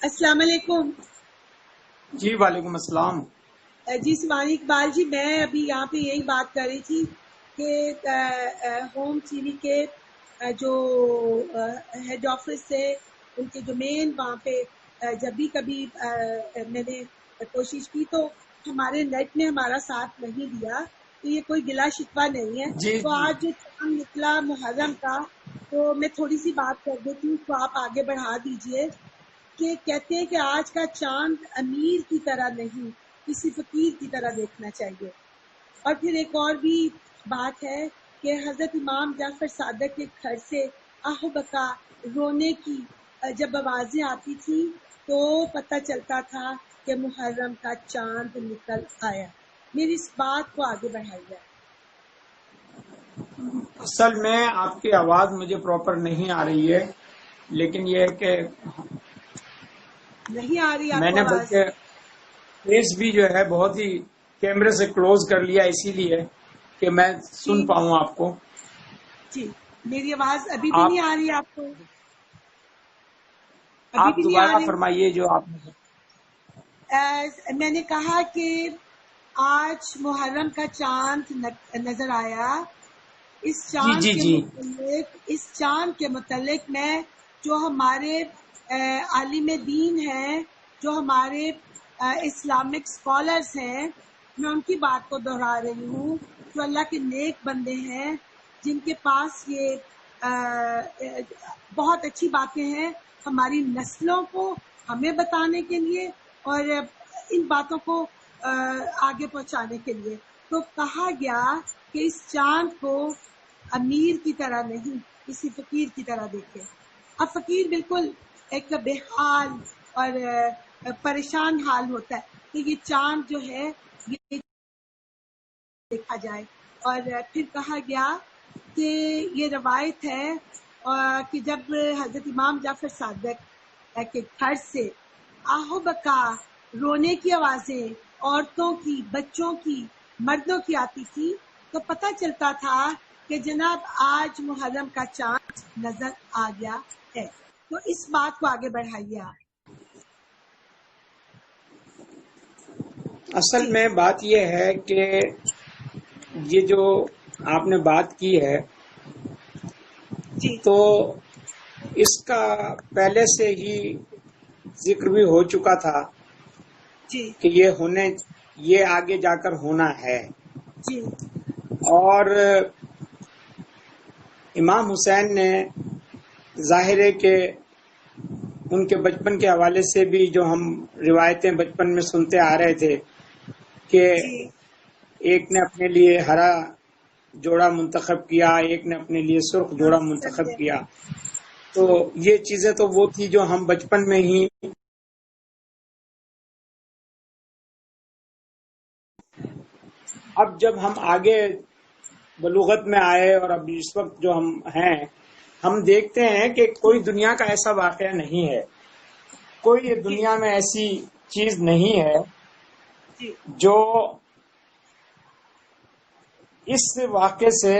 السلام علیکم. جی وعلیکم السلام. جی سوانی اقبال جی، میں ابھی یہاں پہ یہی بات کر رہی تھی کہ ہوم ٹی وی کے جو ہیڈ آفس سے ان کے جو مین وہاں پہ جب بھی کبھی میں نے کوشش کی تو ہمارے نیٹ نے ہمارا ساتھ نہیں دیا. تو یہ کوئی گلا شکوہ نہیں ہے. جی تو آج جو چاند نکلا محرم کا، تو میں تھوڑی سی بات کر دیتی ہوں، تو آپ آگے بڑھا دیجئے. کہ کہتے ہیں کہ آج کا چاند امیر کی طرح نہیں، کسی فقیر کی طرح دیکھنا چاہیے. اور پھر ایک اور بھی بات ہے کہ حضرت امام جعفر صادق کے گھر سے آہ بکا رونے کی جب آوازیں آتی تھی تو پتہ چلتا تھا کہ محرم کا چاند نکل آیا. میری اس بات کو آگے بڑھائیے. اصل میں آپ کی آواز مجھے پراپر نہیں آ رہی ہے، لیکن یہ ہے کہ نہیں آ رہی آپ میں کو نے آواز؟ بلکہ فیس بھی جو ہے بہت ہی کیمرے سے کلوز کر لیا، اسی لیے کہ میں سن پاؤں آپ کو. جی میری آواز ابھی بھی نہیں آ رہی آپ کو؟ ابھی آپ بھی نہیں آ دوبارہ رہی؟ فرمائیے جو آپ نے. میں نے کہا کہ آج محرم کا چاند نظر آیا. اس چاند کے جی متعلق میں جو ہمارے عالم دین ہیں، جو ہمارے اسلامک اسکالرس ہیں، میں ان کی بات کو دہرا رہی ہوں، جو اللہ کے نیک بندے ہیں، جن کے پاس یہ بہت اچھی باتیں ہیں ہماری نسلوں کو ہمیں بتانے کے لیے اور ان باتوں کو آگے پہنچانے کے لیے. تو کہا گیا کہ اس چاند کو امیر کی طرح نہیں، کسی فقیر کی طرح دیکھے. اب فقیر بالکل ایک بے حال اور پریشان حال ہوتا ہے کہ یہ چاند جو ہے یہ دیکھا جائے. اور پھر کہا گیا کہ یہ روایت ہے کہ جب حضرت امام جعفر صادق کے گھر سے آہو بکا رونے کی آوازیں عورتوں کی، بچوں کی، مردوں کی آتی تھی تو پتہ چلتا تھا کہ جناب آج محرم کا چاند نظر آ گیا ہے. تو اس بات کو آگے بڑھائیے آپ. اصل میں بات یہ ہے کہ یہ جو آپ نے بات کی ہے جی تو اس کا پہلے سے ہی ذکر بھی ہو چکا تھا جی کہ یہ آگے جا کر ہونا ہے. جی اور امام حسین نے ظاہر ہے کہ ان کے بچپن کے حوالے سے بھی جو ہم روایتیں بچپن میں سنتے آ رہے تھے کہ جی ایک نے اپنے لیے ہرا جوڑا منتخب کیا، ایک نے اپنے لیے سرخ جوڑا منتخب کیا. تو یہ چیزیں تو وہ تھی جو ہم بچپن میں ہی اب جب ہم آگے بلوغت میں آئے اور اب اس وقت جو ہم ہیں، ہم دیکھتے ہیں کہ کوئی دنیا کا ایسا واقعہ نہیں ہے، کوئی دنیا میں ایسی چیز نہیں ہے جو اس واقعے سے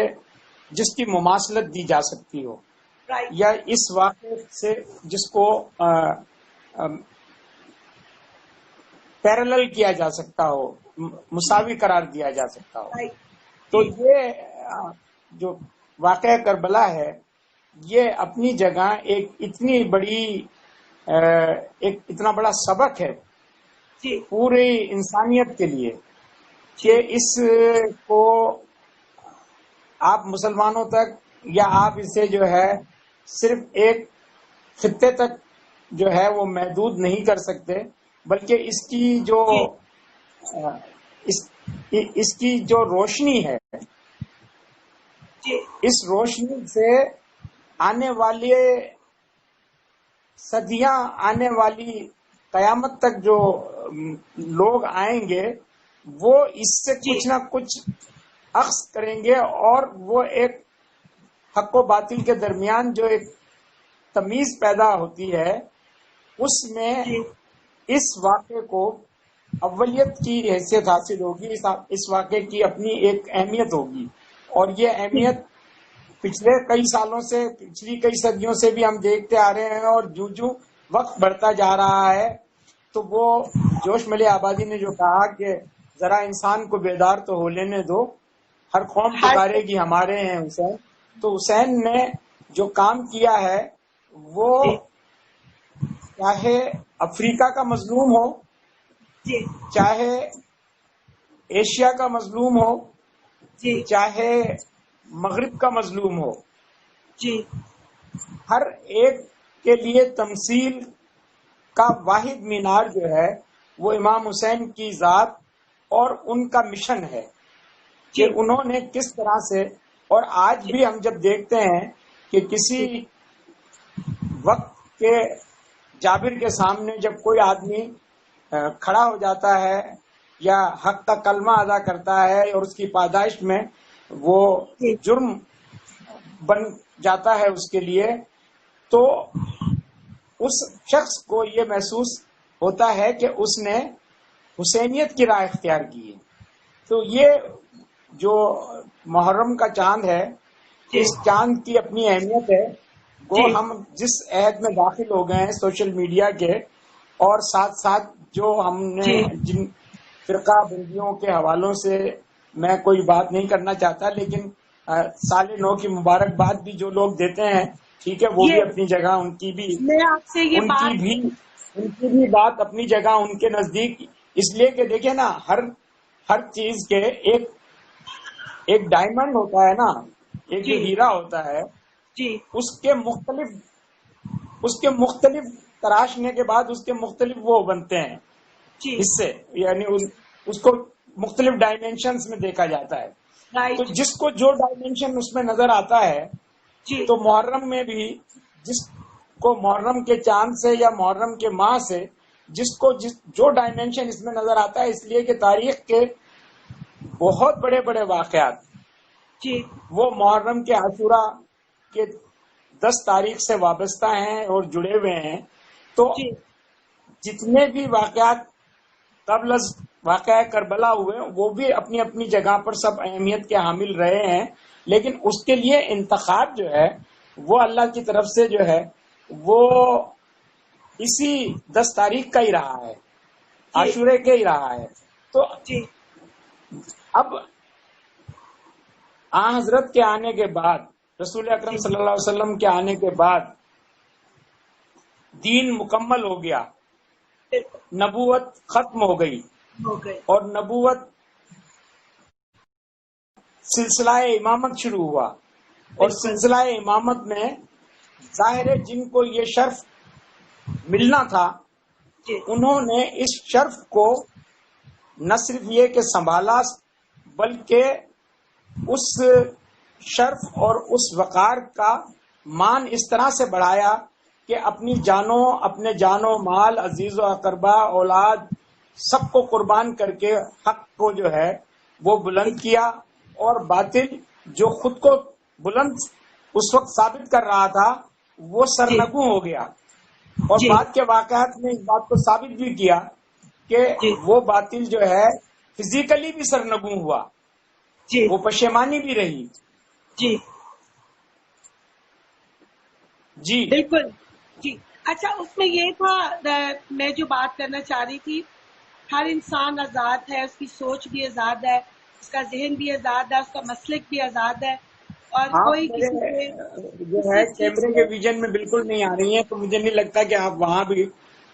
جس کی مماثلت دی جا سکتی ہو، یا اس واقعے سے جس کو پیرالل کیا جا سکتا ہو، مساوی قرار دیا جا سکتا ہو. تو یہ جو واقعہ کربلا ہے یہ اپنی جگہ ایک اتنی بڑی ایک اتنا بڑا سبق ہے پوری انسانیت کے لیے کہ اس کو آپ مسلمانوں تک یا آپ اسے جو ہے صرف ایک خطے تک جو ہے وہ محدود نہیں کر سکتے، بلکہ اس کی جو روشنی ہے، اس روشنی سے آنے والے صدیاں، آنے والی قیامت تک جو لوگ آئیں گے وہ اس سے کچھ نہ کچھ اخذ کریں گے، اور وہ ایک حق و باطل کے درمیان جو ایک تمیز پیدا ہوتی ہے اس میں اس واقعے کو اولیت کی حیثیت حاصل ہوگی. اس واقعے کی اپنی ایک اہمیت ہوگی، اور یہ اہمیت پچھلے کئی سالوں سے، پچھلی کئی صدیوں سے بھی ہم دیکھتے آ رہے ہیں، اور جو وقت بڑھتا جا رہا ہے تو وہ جوش ملے آبادی نے جو کہا کہ ذرا انسان کو بیدار تو ہو لینے دو، ہر قوم پکارے گی ہمارے ہیں حسین. تو حسین نے جو کام کیا ہے وہ چاہے افریقہ کا مظلوم ہو، چاہے ایشیا کا مظلوم ہو، چاہے مغرب کا مظلوم ہو، ہر ایک کے لیے تمثیل کا واحد مینار جو ہے وہ امام حسین کی ذات اور ان کا مشن ہے کہ انہوں نے کس طرح سے. اور آج بھی ہم جب دیکھتے ہیں کہ کسی وقت کے جابر کے سامنے جب کوئی آدمی کھڑا ہو جاتا ہے یا حق کا کلمہ ادا کرتا ہے اور اس کی پاداش میں وہ جرم بن جاتا ہے اس کے لیے، تو اس شخص کو یہ محسوس ہوتا ہے کہ اس نے حسینیت کی راہ اختیار کی ہے. تو یہ جو محرم کا چاند ہے، اس چاند کی اپنی اہمیت ہے. وہ ہم جس عہد میں داخل ہو گئے ہیں سوشل میڈیا کے، اور ساتھ ساتھ جو ہم نے جن فرقہ بندیوں کے حوالوں سے میں کوئی بات نہیں کرنا چاہتا، لیکن سال نو کی مبارکباد بھی جو لوگ دیتے ہیں، ٹھیک ہے، وہ بھی اپنی جگہ، ان کی بھی بات اپنی جگہ ان کے نزدیک. اس لیے کہ دیکھیں نا، ہر چیز کے ایک ڈائمنڈ ہوتا ہے نا، ایک جو ہیرا ہوتا ہے، اس کے مختلف تراشنے کے بعد اس کے مختلف وہ بنتے ہیں حصے، یعنی اس کو مختلف ڈائمینشنز میں دیکھا جاتا ہے. تو جس کو جو ڈائمینشن اس میں نظر آتا ہے، تو محرم میں بھی جس کو محرم کے چاند سے یا محرم کے ماہ سے جس کو جو ڈائمینشن اس میں نظر آتا ہے، اس لیے کہ تاریخ کے بہت بڑے بڑے واقعات وہ محرم کے عاشورہ کے 10 تاریخ سے وابستہ ہیں اور جڑے ہوئے ہیں. تو جتنے بھی واقعات قبل از واقعہ کربلا ہوئے وہ بھی اپنی اپنی جگہ پر سب اہمیت کے حامل رہے ہیں، لیکن اس کے لیے انتخاب جو ہے وہ اللہ کی طرف سے جو ہے وہ اسی 10 تاریخ کا ہی رہا ہے، عاشورے کے ہی رہا ہے. تو اب حضرت کے آنے کے بعد، رسول اکرم صلی اللہ علیہ وسلم کے آنے کے بعد دین مکمل ہو گیا، نبوت ختم ہو گئی، اور نبوت سلسلہ امامت شروع ہوا. اور سلسلہ امامت میں ظاہر ہے جن کو یہ شرف ملنا تھا انہوں نے اس شرف کو نہ صرف یہ کہ سنبھالا، بلکہ اس شرف اور اس وقار کا مان اس طرح سے بڑھایا کہ اپنے جانوں مال، عزیز و اقربا، اولاد سب کو قربان کر کے حق کو جو ہے وہ بلند کیا، اور باطل جو خود کو بلند اس وقت ثابت کر رہا تھا وہ سرنگوں ہو گیا. اور بعد کے واقعات نے اس بات کو ثابت بھی کیا کہ وہ باطل جو ہے فزیکلی بھی سرنگوں ہوا، وہ پشیمانی بھی رہی. جی بالکل. اچھا، اس میں یہ تھا، میں جو بات کرنا چاہ رہی تھی، ہر انسان آزاد ہے، اس کی سوچ بھی آزاد ہے، اس کا ذہن بھی آزاد ہے، اس کا مسلک بھی آزاد ہے، اور کوئی کسی سے جو ہے کیمرے کے ویژن میں بالکل نہیں آ رہی ہیں، تو مجھے نہیں لگتا کہ آپ وہاں بھی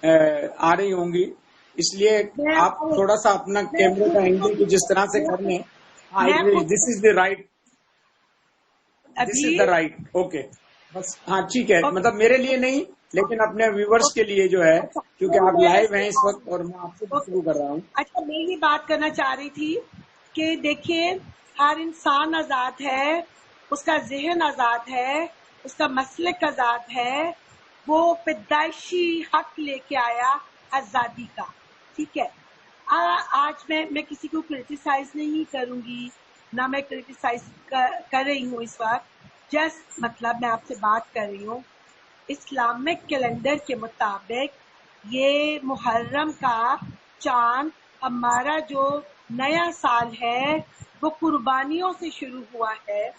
آ رہی ہوں گی، اس لیے آپ تھوڑا سا اپنا کیمرے کا اینگل کو جس طرح سے کر لیں. This is the right, this is the right. Okay, بس ہاں ٹھیک ہے، مطلب میرے لیے نہیں لیکن اپنے ویورز کے لیے جو ہے، کیونکہ آپ لائیو ہیں اس وقت اور میں آپ سے گفتگو کر رہا ہوں. اچھا، میں یہ بات کرنا چاہ رہی تھی کہ دیکھیں، ہر انسان آزاد ہے، اس کا ذہن آزاد ہے، اس کا مسلک آزاد ہے، وہ پیدائشی حق لے کے آیا آزادی کا. ٹھیک ہے، آج میں کسی کو کرٹیسائز نہیں کروں گی، نہ میں کرٹیسائز کر رہی ہوں اس وقت. جسٹ مطلب میں آپ سے بات کر رہی ہوں، اسلامک کیلنڈر کے مطابق یہ محرم کا چاند ہمارا جو نیا سال ہے وہ قربانیوں سے شروع ہوا ہے.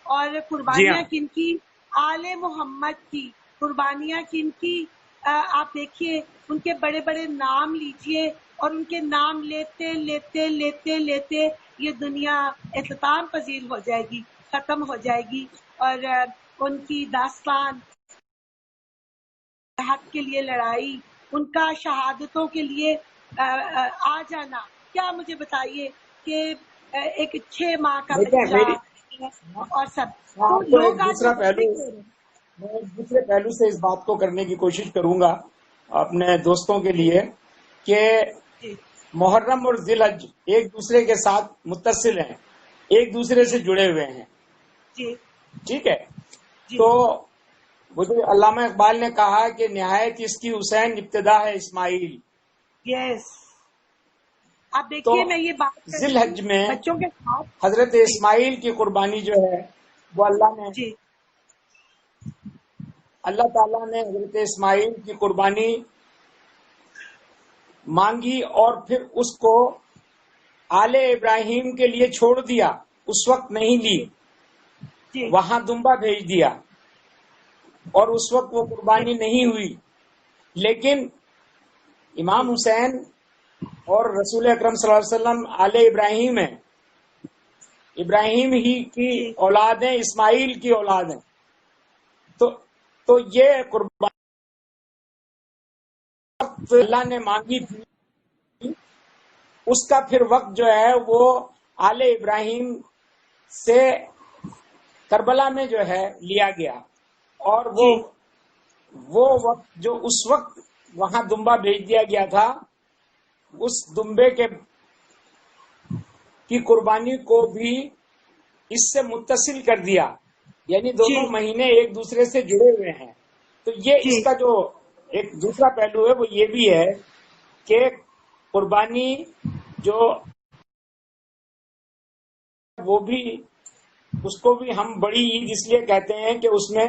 اور قربانیاں کن کی؟ آل محمد کی. قربانیاں کن کی؟ آپ دیکھیے ان کے بڑے بڑے نام لیجئے اور ان کے نام لیتے لیتے لیتے لیتے یہ دنیا اختتام پذیر ہو جائے گی، ختم ہو جائے گی، اور ان کی داستان، حق کے لیے لڑائی، ان کا شہادتوں کے لیے آ جانا، کیا مجھے بتائیے کہ ایک 6 ماہ کا دیکھیں بچہ میری، اور سب، میں تو آپ کو ایک لوگ آج دوسرا پہلو، متفق ہو رہے ہیں۔ میں ایک دوسرے پہلو سے اس بات کو کرنے کی کوشش کروں گا اپنے دوستوں کے لیے کہ جی محرم اور ذی الحج ایک دوسرے کے ساتھ متصل ہیں، ایک دوسرے سے جڑے ہوئے ہیں، جی ٹھیک ہے؟ جی تو مجھے علامہ اقبال نے کہا کہ نہایت اس کی حسین ابتدا ہے اسماعیل. یس، اب تو دیکھیے میں یہ بات ذی کروں گی الحج میں بچوں کے ساتھ۔ حضرت جی اسماعیل کی قربانی جو ہے وہ جی اللہ تعالیٰ نے حضرت اسماعیل کی قربانی مانگی اور پھر اس کو آل ابراہیم کے لیے چھوڑ دیا، اس وقت نہیں لی، جی جی وہاں دمبا بھیج دیا اور اس وقت وہ جی قربانی نہیں ہوئی. لیکن امام جی حسین اور رسول اکرم صلی اللہ علیہ وسلم آل ابراہیم ہیں، ابراہیم ہی کی جی اولاد ہیں، اسماعیل کی اولاد ہیں. تو یہ قربانی اللہ نے مانگی تھی، اس کا پھر وقت جو ہے وہ آل ابراہیم سے کربلا میں جو ہے لیا گیا، اور جی وہ وقت جو اس وقت وہاں دمبا بھیج دیا گیا تھا، اس دمبے کی قربانی کو بھی اس سے متصل کر دیا، یعنی جی دونوں مہینے ایک دوسرے سے جڑے ہوئے ہیں. تو یہ جی اس کا جو ایک دوسرا پہلو ہے وہ یہ بھی ہے کہ قربانی جو وہ بھی، اس کو بھی ہم بڑی عید اس لیے کہتے ہیں کہ اس میں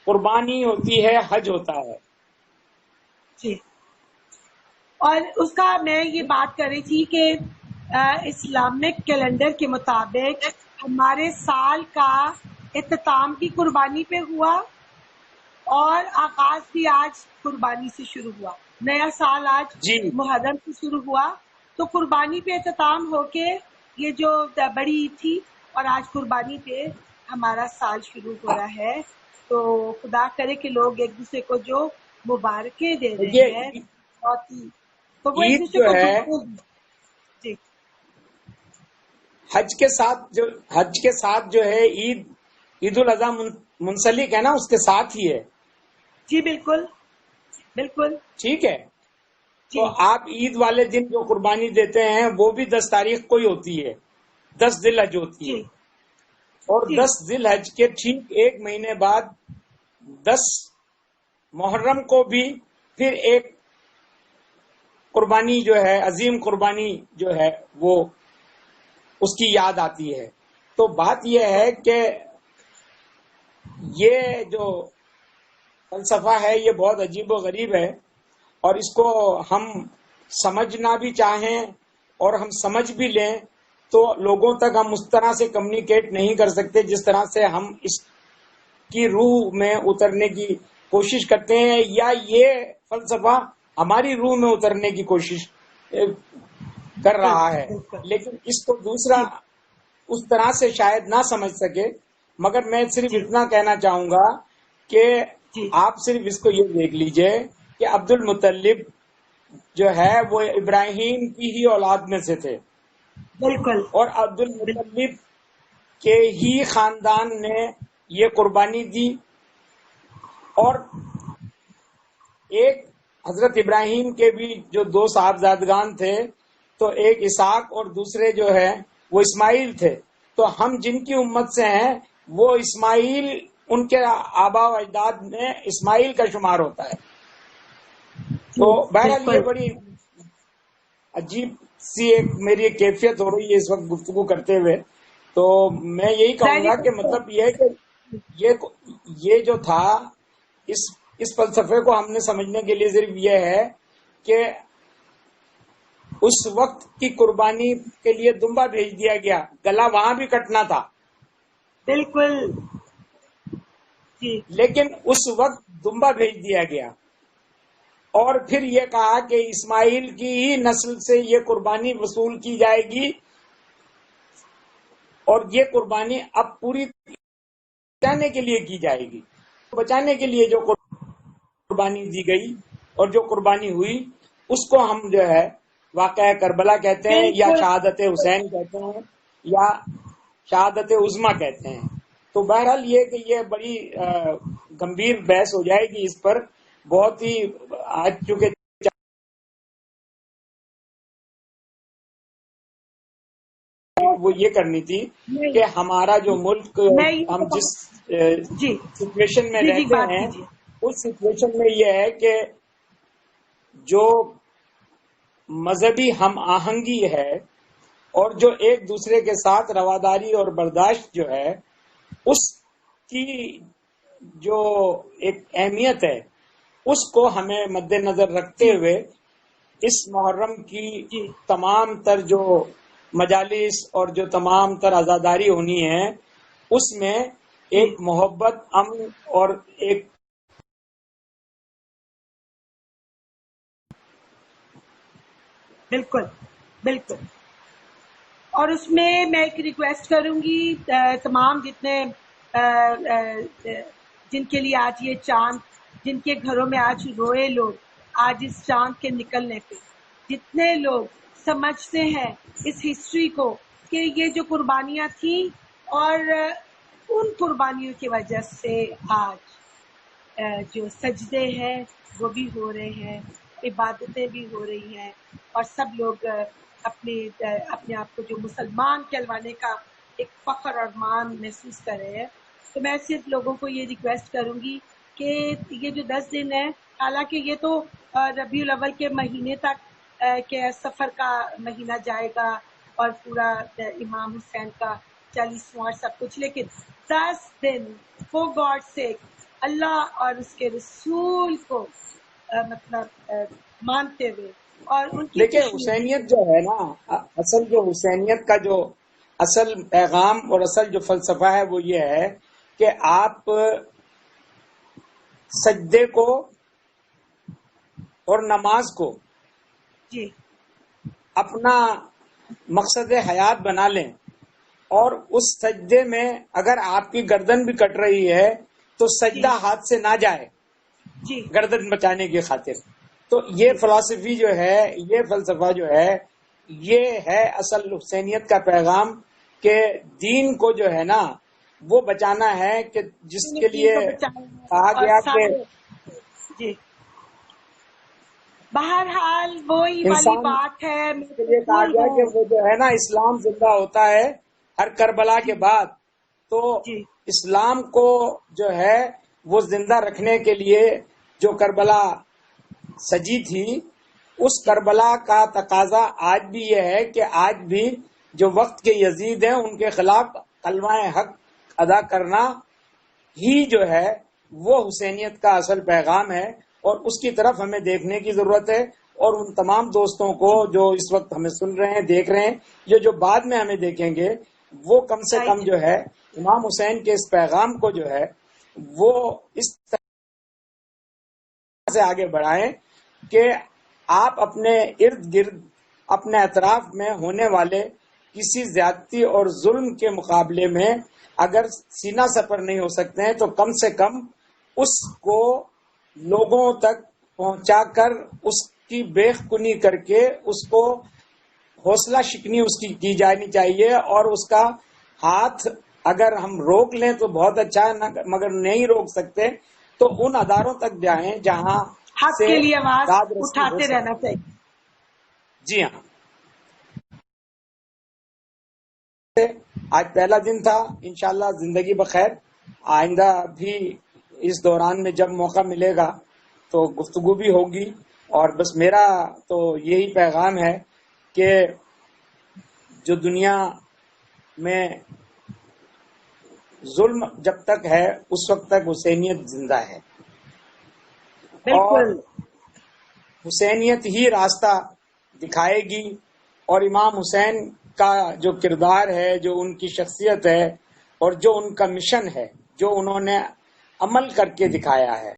قربانی ہوتی ہے، حج ہوتا ہے. جی اور اس کا میں یہ بات کر رہی تھی کہ اسلامک کیلنڈر کے مطابق ہمارے سال کا اختتام بھی قربانی پہ ہوا اور آغاز بھی آج قربانی سے شروع ہوا. نیا سال آج جی محرم سے شروع ہوا، تو قربانی پہ اختتام ہو کے یہ جو بڑی عید تھی اور آج قربانی پہ ہمارا سال شروع ہو رہا ہے. تو خدا کرے کہ لوگ ایک دوسرے کو جو مبارکیں دے رہے ہیں دیکھیے بہت ہی، تو وہ ایک عید دوسرے جو کو ہے دعائیں دیں. جی حج کے ساتھ جو ہے عید الاضحیٰ منسلک ہے نا، اس کے ساتھ ہی ہے، جی بالکل بالکل. ٹھیک ہے؟ تو جی آپ عید والے دن جو قربانی دیتے ہیں وہ بھی 10 تاریخ کو ہی ہوتی ہے، 10 ذی الحج ہوتی ہے، جی اور جی 10 ذی الحج کے ٹھیک ایک مہینے بعد 10 محرم کو بھی پھر ایک قربانی جو ہے، عظیم قربانی جو ہے وہ اس کی یاد آتی ہے. تو بات یہ ہے کہ یہ جو فلسفہ ہے یہ بہت عجیب و غریب ہے، اور اس کو ہم سمجھنا بھی چاہیں اور ہم سمجھ بھی لیں تو لوگوں تک ہم اس طرح سے کمیونیکیٹ نہیں کر سکتے جس طرح سے ہم اس کی روح میں اترنے کی کوشش کرتے ہیں، یا یہ فلسفہ ہماری روح میں اترنے کی کوشش کر بالکل رہا ہے. بالکل. لیکن اس کو دوسرا جی اس طرح سے شاید نہ سمجھ سکے، مگر میں صرف جی اتنا کہنا چاہوں گا کہ جی آپ صرف اس کو یہ دیکھ لیجئے کہ عبد المطلب جو ہے وہ ابراہیم کی ہی اولاد میں سے تھے، بالکل اور عبد المطلب کے ہی خاندان نے یہ قربانی دی، اور ایک حضرت ابراہیم کے بھی جو 2 صاحبزادگان تھے، تو ایک اسحاق اور دوسرے جو ہے وہ اسماعیل تھے. تو ہم جن کی امت سے ہیں وہ اسماعیل، ان کے آبا و اجداد میں اسماعیل کا شمار ہوتا ہے. تو جی بہرحال یہ بالکل. بڑی عجیب سی ایک میری ایک کیفیت ہو رہی ہے اس وقت گفتگو کرتے ہوئے. تو میں یہی کہوں ظاہری گا کہ بات ہے. مطلب یہ ہے کہ یہ جو تھا، اس فلسفے کو ہم نے سمجھنے کے لیے صرف یہ ہے کہ اس وقت کی قربانی کے لیے دمبا بھیج دیا گیا، گلا وہاں بھی کٹنا تھا، بالکل. جی لیکن اس وقت دمبا بھیج دیا گیا. اور پھر یہ کہا کہ اسماعیل کی ہی نسل سے یہ قربانی وصول کی جائے گی، اور یہ قربانی اب پوری بچانے کے لیے کی جائے گی. بچانے کے لیے جو قربانی دی گئی اور جو قربانی ہوئی اس کو ہم جو ہے واقعہ کربلا کہتے ہیں، یا شہادت حسین کہتے ہیں، یا شہادت عظمیٰ کہتے ہیں. تو بہرحال یہ کہ یہ بڑی گمبھیر بحث ہو جائے گی اس پر، بہت ہی آج چونکہ وہ یہ کرنی تھی کہ ہمارا جو ملک ہم جس سچویشن میں رہتے ہیں اس سچویشن میں یہ ہے کہ جو مذہبی ہم آہنگی ہے اور جو ایک دوسرے کے ساتھ رواداری اور برداشت جو ہے اس کی جو ایک اہمیت ہے اس کو ہمیں مد نظر رکھتے ہوئے اس محرم کی تمام تر جو مجالس اور جو تمام تر عزاداری ہونی ہے اس میں ایک محبت، امن اور ایک بالکل بالکل. اور اس میں ایک ریکویسٹ کروں گی تمام جتنے جن کے لیے آج یہ چاند، جن کے گھروں میں آج روئے لوگ آج اس چاند کے نکلنے پہ، جتنے لوگ سمجھتے ہیں اس ہسٹری کو کہ یہ جو قربانیاں تھیں اور ان قربانیوں کی وجہ سے آج جو سجدے ہیں وہ بھی ہو رہے ہیں، عبادتیں بھی ہو رہی ہیں، اور سب لوگ اپنے آپ کو جو مسلمان کہلوانے کا ایک فخر اور مان محسوس کر رہے ہیں. تو میں صرف لوگوں کو یہ ریکویسٹ کروں گی کہ یہ جو 10 دن ہے، حالانکہ یہ تو ربیع الاول کے مہینے تک کے سفر کا مہینہ جائے گا اور پورا امام حسین کا 40واں سب کچھ، لیکن 10 دن فور گاڈ سیک اللہ اور اس کے رسول کو مطلب مانتے ہوئے اور ان کی لیکن حسینیت جو ہے نا، اصل جو حسینیت کا جو اصل پیغام اور اصل جو فلسفہ ہے وہ یہ ہے کہ آپ سجدے کو اور نماز کو جی اپنا مقصد حیات بنا لیں، اور اس سجدے میں اگر آپ کی گردن بھی کٹ رہی ہے تو سجدہ ہاتھ سے نہ جائے جی گردن بچانے کی خاطر. تو یہ فلسفی جو ہے، یہ فلسفہ جو ہے، یہ ہے اصل حسینیت کا پیغام کہ دین کو جو ہے نا وہ بچانا ہے، کہ جس کے لیے کہا گیا کہ جی بہرحال وہی والی انسان بات ہے. کے لیے کہا گیا کہ وہ جو ہے نا اسلام زندہ ہوتا ہے ہر کربلا کے بعد. تو اسلام کو جو ہے وہ زندہ رکھنے کے لیے جو کربلا سجی تھی، اس کربلا کا تقاضا آج بھی یہ ہے کہ آج بھی جو وقت کے یزید ہیں ان کے خلاف کلمہ حق ادا کرنا ہی جو ہے وہ حسینیت کا اصل پیغام ہے، اور اس کی طرف ہمیں دیکھنے کی ضرورت ہے. اور ان تمام دوستوں کو جو اس وقت ہمیں سن رہے ہیں، دیکھ رہے ہیں، جو بعد میں ہمیں دیکھیں گے، وہ کم سے کم جو ہے امام حسین کے اس پیغام کو جو ہے وہ اس طرح سے آگے بڑھائیں کہ آپ اپنے ارد گرد، اپنے اطراف میں ہونے والے کسی زیادتی اور ظلم کے مقابلے میں اگر سینہ سپر نہیں ہو سکتے ہیں تو کم سے کم اس کو لوگوں تک پہنچا کر اس کی بیخ کنی کر کے اس کو حوصلہ شکنی اس کی جانی چاہیے، اور اس کا ہاتھ اگر ہم روک لیں تو بہت اچھا ہے، مگر نہیں روک سکتے تو ان اداروں تک جائیں جہاں حق سے کے لیے آواز داد رسی ہو اٹھاتے سکے. رہنا چاہیے. جی ہاں، آج پہلا دن تھا، انشاءاللہ زندگی بخیر. آئندہ بھی اس دوران میں جب موقع ملے گا تو گفتگو بھی ہوگی. اور بس میرا تو یہی پیغام ہے کہ جو دنیا میں ظلم جب تک ہے اس وقت تک حسینیت زندہ ہے، اور بالکل حسینیت ہی راستہ دکھائے گی. اور امام حسین کا جو کردار ہے، جو ان کی شخصیت ہے، اور جو ان کا مشن ہے، جو انہوں نے عمل کر کے دکھایا ہے،